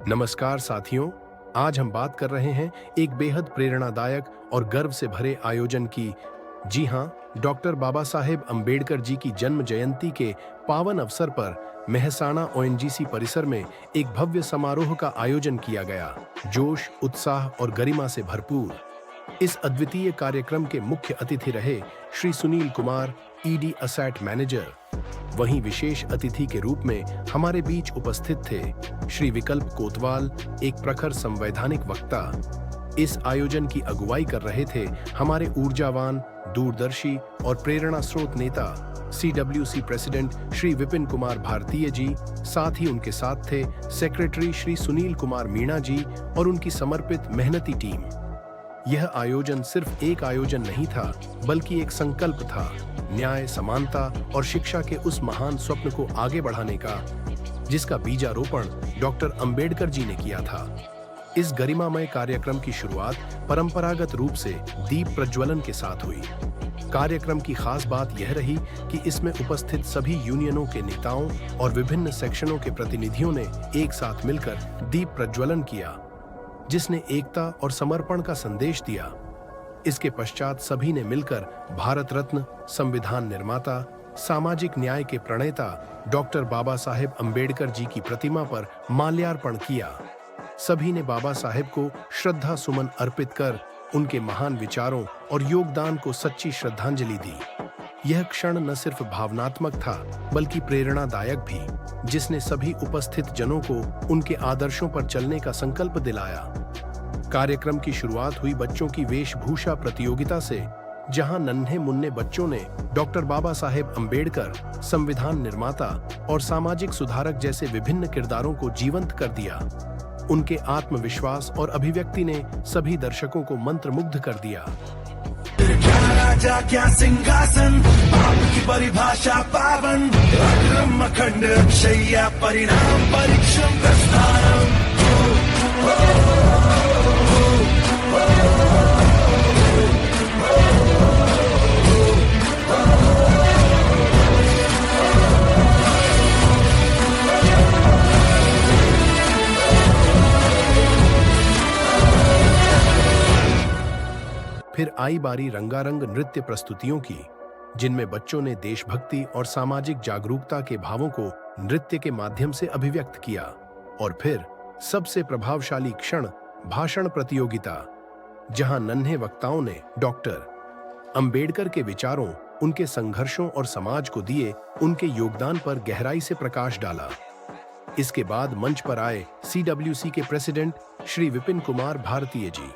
नमस्कार साथियों, आज हम बात कर रहे हैं एक बेहद प्रेरणादायक और गर्व से भरे आयोजन की। जी हाँ, डॉक्टर बाबा साहेब अम्बेडकर जी की जन्म जयंती के पावन अवसर पर मेहसाणा ओएनजीसी परिसर में एक भव्य समारोह का आयोजन किया गया, जोश, उत्साह और गरिमा से भरपूर। इस अद्वितीय कार्यक्रम के मुख्य अतिथि रहे Shri Sunil Kumar, ED asset manager. वहीं विशेष अतिथि के रूप में हमारे बीच उपस्थित थे श्री विकल्प कोतवाल, एक प्रखर संवैधानिक वक्ता। इस आयोजन की अगुवाई कर रहे थे हमारे ऊर्जावान, दूरदर्शी और प्रेरणा स्रोत नेता CWC प्रेसिडेंट श्री विपिन कुमार भारतीय जी। साथ ही उनके साथ थे सेक्रेटरी श्री सुनील कुमार मीणा जी और उनकी समर्पित मेहनती टीम। यह आयोजन सिर्फ एक आयोजन नहीं था, बल्कि एक संकल्प था, न्याय, समानता और शिक्षा के उस महान स्वप्न को आगे बढ़ाने का, जिसका बीजारोपण डॉक्टर अंबेडकर जी ने किया था। इस गरिमामय कार्यक्रम की शुरुआत परंपरागत रूप से दीप प्रज्वलन के साथ हुई। कार्यक्रम की खास बात यह रही कि इसमें उपस्थित सभी यूनियनों के नेताओं और विभिन्न सेक्शनों के प्रतिनिधियों ने एक साथ मिलकर दीप प्रज्वलन किया, जिसने एकता और समर्पण का संदेश दिया। इसके पश्चात सभी ने मिलकर भारत रत्न, संविधान निर्माता, सामाजिक न्याय के प्रणेता डॉक्टर बाबा साहेब अम्बेडकर जी की प्रतिमा पर माल्यार्पण किया। सभी ने बाबा साहेब को श्रद्धा सुमन अर्पित कर उनके महान विचारों और योगदान को सच्ची श्रद्धांजलि दी। यह क्षण न सिर्फ भावनात्मक था, बल्कि प्रेरणादायक भी, जिसने सभी उपस्थित जनों को उनके आदर्शों पर चलने का संकल्प दिलाया। कार्यक्रम की शुरुआत हुई बच्चों की वेशभूषा प्रतियोगिता से, जहां नन्हे मुन्ने बच्चों ने डॉक्टर बाबा साहेब अम्बेडकर, संविधान निर्माता और सामाजिक सुधारक जैसे विभिन्न किरदारों को जीवंत कर दिया। उनके आत्मविश्वास और अभिव्यक्ति ने सभी दर्शकों को मंत्रमुग्ध कर दिया। क्या राजा क्या सिंहासन, पाप की परिभाषा पावन, अग्रम अखंड अक्षय्या परिणाम परीक्षम प्रस्थानम। फिर आई बारी रंगारंग नृत्य प्रस्तुतियों की, जिनमें बच्चों ने देशभक्ति और सामाजिक जागरूकता के भावों को नृत्य के माध्यम से अभिव्यक्त किया। और फिर सबसे प्रभावशाली क्षण, भाषण प्रतियोगिता, जहां नन्हे वक्ताओं ने डॉक्टर अंबेडकर के विचारों, उनके संघर्षों और समाज को दिए उनके योगदान पर गहराई से प्रकाश डाला। इसके बाद मंच पर आए CWC के प्रेसिडेंट श्री विपिन कुमार भारतीय जी।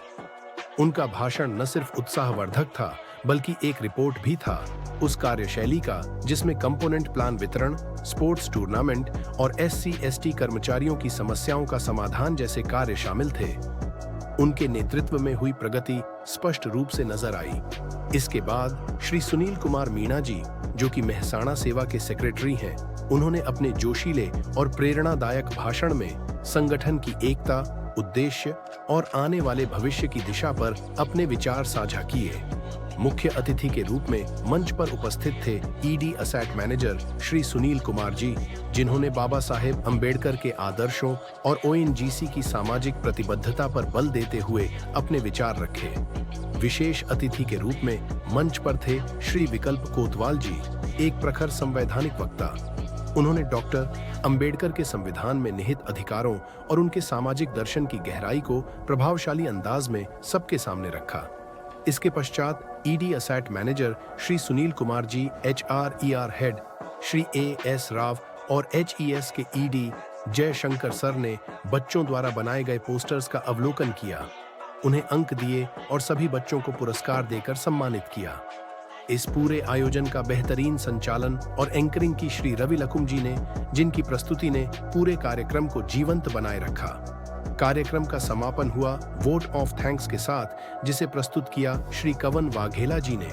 उनका भाषण न सिर्फ उत्साहवर्धक था, बल्कि एक रिपोर्ट भी था उस कार्यशैली का जिसमें कंपोनेंट प्लान वितरण, स्पोर्ट्स टूर्नामेंट और SC/ST कर्मचारियों की समस्याओं का समाधान जैसे कार्य शामिल थे। उनके नेतृत्व में हुई प्रगति स्पष्ट रूप से नजर आई। इसके बाद श्री सुनील कुमार मीणा जी, जो कि मेहसाणा सेवा के सेक्रेटरी हैं, उन्होंने अपने जोशीले और प्रेरणादायक भाषण में संगठन की एकता, उद्देश्य और आने वाले भविष्य की दिशा पर अपने विचार साझा किए। मुख्य अतिथि के रूप में मंच पर उपस्थित थे ED asset manager Shri Sunil Kumar ji, जिन्होंने बाबा साहेब अम्बेडकर के आदर्शों और ओएनजीसी की सामाजिक प्रतिबद्धता पर बल देते हुए अपने विचार रखे। विशेष अतिथि के रूप में मंच पर थे श्री विकल्प कोतवाल जी, एक प्रखर संवैधानिक वक्ता। उन्होंने डॉक्टर अंबेडकर के संविधान में निहित अधिकारों और उनके सामाजिक दर्शन की गहराई को प्रभावशाली अंदाज में सबके सामने रखा। इसके पश्चात ED asset manager Shri Sunil Kumar ji, HR/ER head Shri AS Rao और HES के ED जयशंकर सर ने बच्चों द्वारा बनाए गए पोस्टर्स का अवलोकन किया, उन्हें अंक दिए और सभी बच्चों को पुरस्कार देकर सम्मानित किया। इस पूरे आयोजन का बेहतरीन संचालन और एंकरिंग की श्री रवि लकुम जी ने, जिनकी प्रस्तुति ने पूरे कार्यक्रम को जीवंत बनाए रखा। कार्यक्रम का समापन हुआ वोट ऑफ थैंक्स के साथ, जिसे प्रस्तुत किया श्री कवन वाघेला जी ने,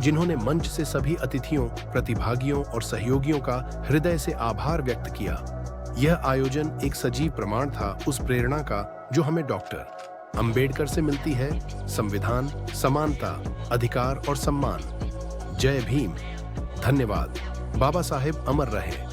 जिन्होंने मंच से सभी अतिथियों, प्रतिभागियों और सहयोगियों का हृदय से आभार व्यक्त किया। यह आयोजन एक सजीव प्रमाण था उस प्रेरणा का जो हमें डॉक्टर अंबेडकर से मिलती है: संविधान, समानता, अधिकार और सम्मान। जय भीम। धन्यवाद। बाबा साहेब अमर रहे।